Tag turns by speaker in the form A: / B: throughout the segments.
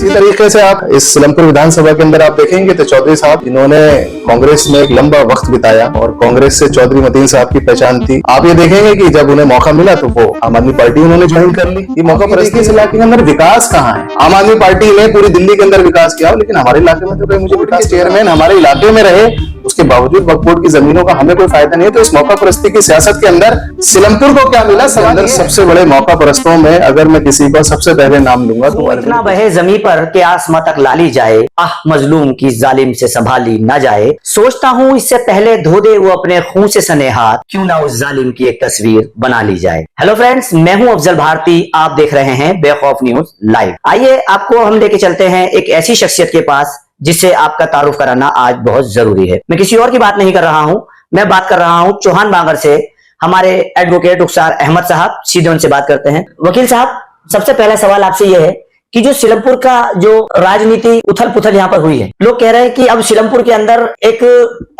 A: इसी तरीके से आप इस सिलमपुर विधानसभा के अंदर आप देखेंगे तो चौधरी साहब जिन्होंने कांग्रेस में एक लंबा वक्त बिताया और कांग्रेस से चौधरी मतीन साहब की पहचान थी। आप ये देखेंगे कि जब उन्हें मौका मिला तो वो आम आदमी पार्टी उन्होंने ज्वाइन कर ली। ये मौका परस्ती इस इलाके के अंदर विकास कहाँ है? आम आदमी पार्टी ने पूरी दिल्ली के अंदर विकास किया, लेकिन हमारे इलाके में तो कोई मुझे विकास चेयरमैन हमारे इलाके में रहे, उसके बावजूद वक्फ बोर्ड की जमीनों का हमें कोई फायदा नहीं है। तो इस मौका परस्ती की सियासत के अंदर सिलमपुर को क्या मिला? अंदर सबसे बड़े मौका परस्तों में अगर मैं किसी का सबसे पहले नाम लूंगा तो
B: इतना बहे जमी पर के आसमां तक लाली जाए, आह मजलूम की जालिम से संभाली ना जाए, सोचता हूँ इससे पहले धो दे वो अपने खून से सने हाथ, क्यों ना उस जालिम की एक तस्वीर बना ली जाए। हेलो फ्रेंड्स, मैं हूँ अफजल भारती, आप देख रहे हैं बेखौफ न्यूज लाइव। आइए आपको हम लेके चलते हैं एक ऐसी शख्सियत के पास जिससे आपका तारुफ कराना आज बहुत जरूरी है। मैं किसी और की बात नहीं कर रहा हूँ, मैं बात कर रहा हूँ चौहान बांगर से, हमारे एडवोकेट रुखसार अहमद साहब। सीधे उनसे बात करते हैं। वकील साहब, सबसे पहला सवाल आपसे यह है कि जो सिलमपुर का जो राजनीति उथल पुथल यहाँ पर हुई है, लोग कह रहे हैं कि अब सिलमपुर के अंदर एक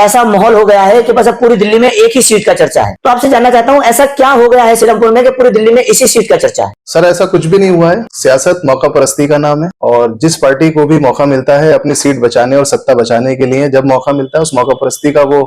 B: ऐसा माहौल हो गया है कि बस अब पूरी दिल्ली में एक ही सीट का चर्चा है। तो आपसे जानना चाहता हूँ, ऐसा क्या हो गया है सिलमपुर में कि पूरी दिल्ली में इसी सीट का चर्चा है?
A: सर, ऐसा कुछ भी नहीं हुआ है। सियासत मौका परस्ती का नाम है और जिस पार्टी को भी मौका मिलता है अपनी सीट बचाने और सत्ता बचाने के लिए, जब मौका मिलता है उस मौका परस्ती का वो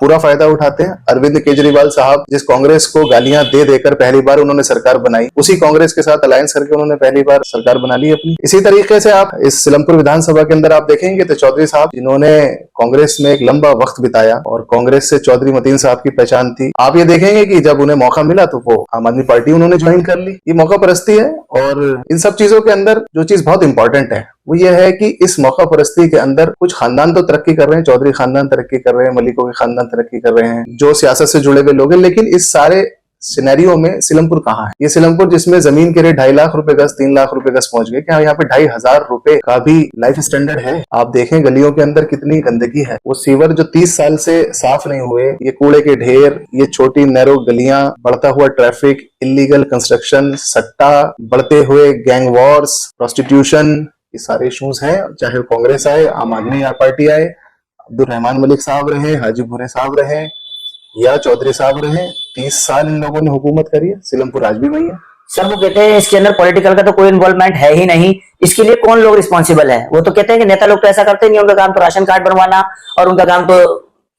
A: पूरा फायदा उठाते हैं। अरविंद केजरीवाल साहब जिस कांग्रेस को गालियां दे देकर पहली बार उन्होंने सरकार बनाई, उसी कांग्रेस के साथ अलायंस करके उन्होंने पहली बार सरकार बना ली अपनी। इसी तरीके से आप इस सिलमपुर विधानसभा के अंदर आप देखेंगे तो चौधरी साहब जिन्होंने कांग्रेस में एक लंबा वक्त बिताया और कांग्रेस से चौधरी मतीन साहब की पहचान थी। आप ये देखेंगे कि जब उन्हें मौका मिला तो वो आम आदमी पार्टी उन्होंने ज्वाइन कर ली। ये मौका परस्ती है। और इन सब चीजों के अंदर जो चीज बहुत इंपॉर्टेंट है वो ये है कि इस मौका परस्ती के अंदर कुछ खानदान तो तरक्की कर रहे हैं, चौधरी खानदान तरक्की कर रहे हैं, मलिकों के खानदान तरक्की कर रहे हैं, जो सियासत से जुड़े हुए लोग हैं, लेकिन इस सारे सिनेरियो में सिलमपुर कहाँ है? ये सिलमपुर जिसमें जमीन के रेट 2.5 लाख रुपए गज, 3 लाख रुपए गज पहुंच गए, क्या यहाँ पे 2,500 रुपए का भी लाइफ स्टैंडर्ड है? आप देखें गलियों के अंदर कितनी गंदगी है। वो सीवर जो 30 साल से साफ नहीं हुए, ये कूड़े के ढेर, ये छोटी नैरो गलियां, बढ़ता हुआ ट्रैफिक, इलीगल कंस्ट्रक्शन, सट्टा, बढ़ते हुए गैंग वॉर्स, प्रोस्टिट्यूशन, ये सारे इश्यूज हैं। चाहे कांग्रेस आए, आम आदमी पार्टी आए, अब्दुल रहमान मलिक साहब रहे, हाजी भूरे साहब रहे या चौधरी साहब रहे, 30 साल इन लोगों ने हुकूमत करी है। सिलमपुर आज भी वही है।
B: सर, वो कहते हैं इसके अंदर पॉलिटिकल का तो कोई इन्वॉल्वमेंट है ही नहीं, इसके लिए कौन लोग रिस्पॉन्सिबल है? वो तो कहते हैं कि नेता लोग तो ऐसा करते नहीं, उनका काम तो राशन कार्ड बनवाना और उनका काम तो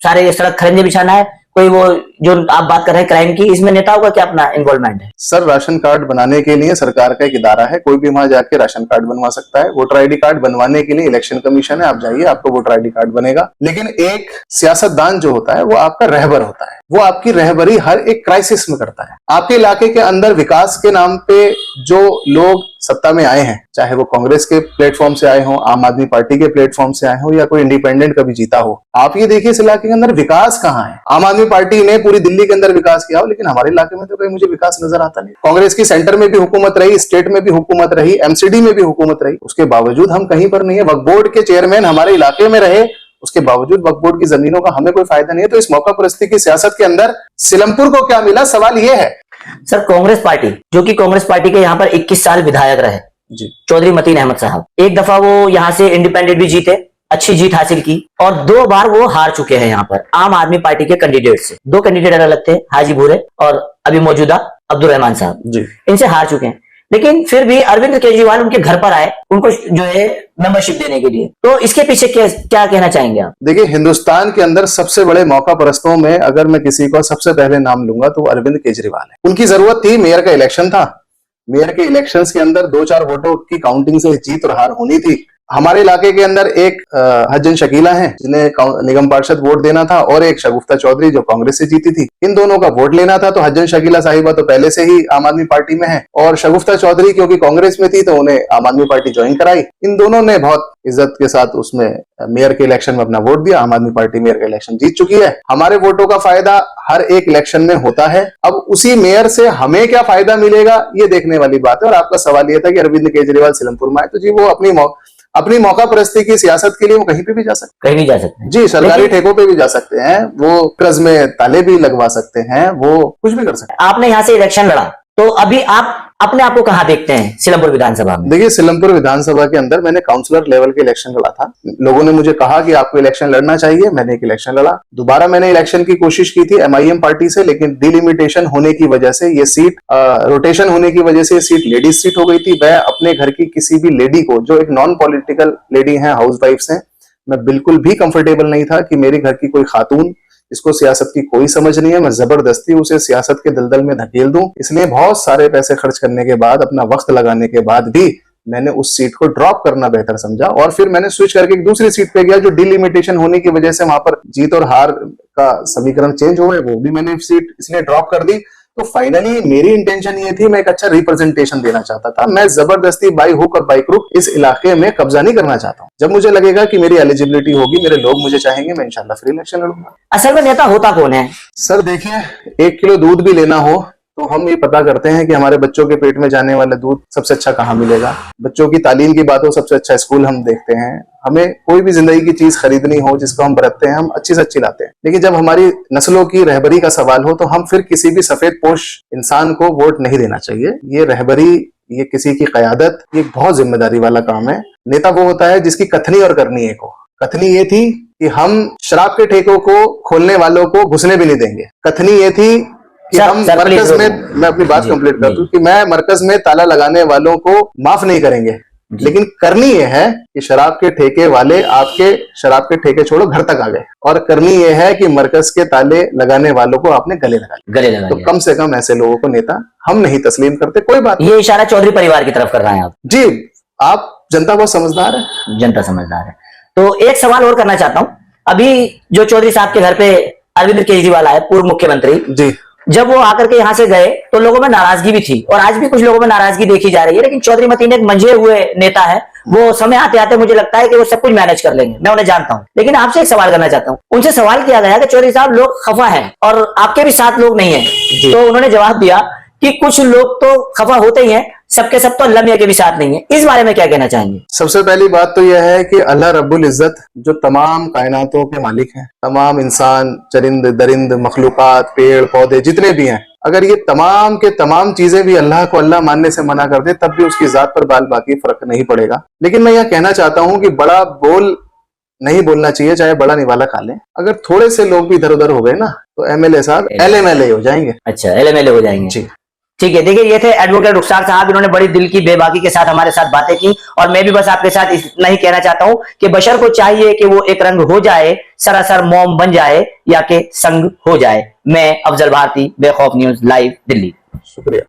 B: सारे सड़क खरीदने बिछाना है। कोई वो जो आप बात कर रहे हैं क्राइम की, इसमें नेताओं का क्या अपना इन्वॉल्वमेंट है?
A: सर, राशन कार्ड बनाने के लिए सरकार का एक इदारा है, कोई भी वहां जाके राशन कार्ड बनवा सकता है। वोटर आईडी कार्ड बनवाने के लिए इलेक्शन कमीशन है, आप जाइए, आपको वोटर आईडी कार्ड बनेगा। लेकिन एक सियासतदान जो होता है वो आपका रहबर होता है, वो आपकी रहबरी हर एक क्राइसिस में करता है। आपके इलाके के अंदर विकास के नाम पे जो लोग सत्ता में आए हैं, चाहे वो कांग्रेस के प्लेटफॉर्म से आए हों, आम आदमी पार्टी के प्लेटफॉर्म से आए हों या कोई इंडिपेंडेंट कभी जीता हो, आप ये देखिए इस इलाके के अंदर विकास कहाँ है? आम आदमी पार्टी ने पूरी दिल्ली के अंदर विकास किया हो, लेकिन हमारे इलाके में तो कहीं मुझे विकास नजर आता नहीं। कांग्रेस की सेंटर में भी हुकूमत रही, स्टेट में भी हुकूमत रही, एमसीडी में भी हुकूमत रही, उसके बावजूद हम कहीं पर नहीं है। वक्फ बोर्ड के चेयरमैन हमारे इलाके में रहे, उसके बावजूद वक्फ बोर्ड की जमीनों का हमें कोई फायदा नहीं है। तो इस मौका परस्ती की सियासत के अंदर सिलमपुर को क्या मिला? सवाल यह है।
B: सर, कांग्रेस पार्टी, जो कि कांग्रेस पार्टी के यहाँ पर 21 साल विधायक रहे
A: जी,
B: चौधरी मतीन अहमद साहब, एक दफा वो यहाँ से इंडिपेंडेंट भी जीते, अच्छी जीत हासिल की, और 2 बार वो हार चुके हैं यहाँ पर आम आदमी पार्टी के कैंडिडेट से। 2 कैंडिडेट अलग थे, हाजी भूरे और अभी मौजूदा अब्दुल रहमान साहब जी, इनसे हार चुके हैं। लेकिन फिर भी अरविंद केजरीवाल उनके घर पर आए, उनको जो है मेंबरशिप देने के लिए। तो इसके पीछे क्या कहना चाहेंगे आप?
A: देखिए, हिंदुस्तान के अंदर सबसे बड़े मौका परस्तों में अगर मैं किसी को सबसे पहले नाम लूंगा तो वो अरविंद केजरीवाल है। उनकी जरूरत थी, मेयर का इलेक्शन था, मेयर के इलेक्शंस के अंदर 2-4 वोटों की काउंटिंग से जीत और हार होनी थी। हमारे इलाके के अंदर एक हज्जन शकीला है जिन्हें निगम पार्षद वोट देना था, और एक शगुफ्ता चौधरी जो कांग्रेस से जीती थी। इन दोनों का वोट लेना था। तो हज्जन शकीला साहिबा तो पहले से ही आम आदमी पार्टी में है, और शगुफ्ता चौधरी क्योंकि कांग्रेस में थी तो उन्हें आम आदमी पार्टी ज्वाइन कराई। इन दोनों ने बहुत इज्जत के साथ उसमें मेयर के इलेक्शन में अपना वोट दिया। आम आदमी पार्टी मेयर का इलेक्शन जीत चुकी है। हमारे वोटों का फायदा हर एक इलेक्शन में होता है। अब उसी मेयर से हमें क्या फायदा मिलेगा, ये देखने वाली बात है। और आपका सवाल यह था कि अरविंद केजरीवाल सिलमपुर में आए, तो जी वो अपनी मौका परस्ती की सियासत के लिए वो कहीं पे भी जा सकते,
B: कहीं भी जा सकते हैं
A: जी, सरकारी ठेकों पे भी जा सकते हैं, वो कर्ज में ताले भी लगवा सकते हैं, वो कुछ भी कर सकते हैं।
B: आपने यहाँ से इलेक्शन लड़ा, तो अभी आप अपने आप को कहाँ देखते हैं सिलमपुर विधानसभा में?
A: देखिए, सिलमपुर विधानसभा के अंदर मैंने काउंसलर लेवल के इलेक्शन लड़ा था। लोगों ने मुझे कहा कि आपको इलेक्शन लड़ना चाहिए, मैंने एक इलेक्शन लड़ा। दोबारा मैंने इलेक्शन की कोशिश की थी MIM पार्टी से, लेकिन डिलिमिटेशन होने की वजह से ये सीट, रोटेशन होने की वजह से ये सीट लेडीज सीट हो गई थी। मैं अपने घर की किसी भी लेडी को, जो एक नॉन पॉलिटिकल लेडी है, हाउस वाइफ्स हैं, मैं बिल्कुल भी कंफर्टेबल नहीं था कि मेरी घर की कोई खातून इसको सियासत की कोई समझ नहीं है, मैं जबरदस्ती उसे सियासत के दलदल में धकेल दूं। इसलिए बहुत सारे पैसे खर्च करने के बाद, अपना वक्त लगाने के बाद भी मैंने उस सीट को ड्रॉप करना बेहतर समझा और फिर मैंने स्विच करके एक दूसरी सीट पे गया, जो डिलिमिटेशन होने की वजह से वहां पर जीत और हार का समीकरण चेंज हुआ है, वो भी मैंने सीट इसलिए ड्रॉप कर दी। तो फाइनली मेरी इंटेंशन ये थी, मैं एक अच्छा रिप्रेजेंटेशन देना चाहता था। मैं जबरदस्ती बाई हुक और बाई क्रुक इस इलाके में कब्जा नहीं करना चाहता हूं। जब मुझे लगेगा कि मेरी एलिजिबिलिटी होगी, मेरे लोग मुझे चाहेंगे, मैं इंशाल्लाह फ्री इलेक्शन लड़ूंगा।
B: असल में नेता होता कौन है?
A: सर देखिए, 1 किलो दूध भी लेना हो तो हम ये पता करते हैं कि हमारे बच्चों के पेट में जाने वाला दूध सबसे अच्छा कहाँ मिलेगा। बच्चों की तालीम की बात हो, सबसे अच्छा स्कूल हम देखते हैं। हमें कोई भी जिंदगी की चीज खरीदनी हो जिसको हम बरतते हैं, हम अच्छी से अच्छी लाते हैं। लेकिन जब हमारी नस्लों की रहबरी का सवाल हो, तो हम फिर किसी भी सफेद पोश इंसान को वोट नहीं देना चाहिए। ये रहबरी, ये किसी की कयादत, ये बहुत जिम्मेदारी वाला काम है। नेता वो होता है जिसकी कथनी और करनी एक हो। कथनी ये थी कि हम शराब के ठेकों को खोलने वालों को घुसने भी नहीं देंगे। कथनी ये थी कि हम मरकज में, मैं अपनी बात कंप्लीट कर दूं, कि मैं मरकज में ताला लगाने वालों को माफ नहीं करेंगे। लेकिन करनी ये है कि शराब के ठेके वाले आपके शराब के ठेके छोड़ो घर तक आ गए, और करनी ये है कि मरकज के ताले लगाने वालों को आपने गले लगा। तो कम से कम ऐसे लोगों को नेता हम नहीं तस्लीम करते। कोई बात
B: ये इशारा चौधरी परिवार की तरफ कर रहे हैं आप?
A: जी, आप जनता बहुत समझदार है।
B: जनता समझदार है। तो एक सवाल और करना चाहता हूं। अभी जो चौधरी साहब के घर पे अरविंद केजरीवाल आए, पूर्व मुख्यमंत्री
A: जी,
B: जब वो आकर के यहाँ से गए तो लोगों में नाराजगी भी थी, और आज भी कुछ लोगों में नाराजगी देखी जा रही है। लेकिन चौधरी मतीन एक मंझे हुए नेता है, वो समय आते आते मुझे लगता है कि वो सब कुछ मैनेज कर लेंगे, मैं उन्हें जानता हूं। लेकिन आपसे एक सवाल करना चाहता हूं। उनसे सवाल किया गया कि चौधरी साहब, लोग खफा हैं और आपके भी साथ लोग नहीं है, तो उन्होंने जवाब दिया कि कुछ लोग तो खफा होते ही हैं, सबके सब तो अल्लाह मियां के भी साथ नहीं है। इस बारे में क्या कहना चाहेंगे?
A: सबसे पहली बात तो यह है कि अल्लाह रब्बुल इज्जत जो तमाम कायनातों के मालिक हैं, तमाम इंसान, चरिंद दरिंद, मखलूकात, पेड़ पौधे जितने भी हैं, अगर ये तमाम के तमाम चीजें भी अल्लाह को अल्लाह मानने से मना कर दे, तब भी उसकी जात पर बाल बाकी फर्क नहीं पड़ेगा। लेकिन मैं यह कहना चाहता हूं कि बड़ा बोल नहीं बोलना चाहिए, चाहे बड़ा निवाला खा ले। अगर थोड़े से लोग भी इधर उधर हो गए ना, तो MLA साहब LMLA हो जाएंगे।
B: अच्छा, LMLA हो जाएंगे जी। ठीक है, देखिए ये थे एडवोकेट रुखसार साहब। इन्होंने बड़ी दिल की बेबाकी के साथ हमारे साथ बातें की, और मैं भी बस आपके साथ इतना ही कहना चाहता हूं कि बशर को चाहिए कि वो एक रंग हो जाए, सरासर मोम बन जाए, या के संग हो जाए। मैं अफजल भारती, बेखौफ न्यूज लाइव, दिल्ली।
A: शुक्रिया।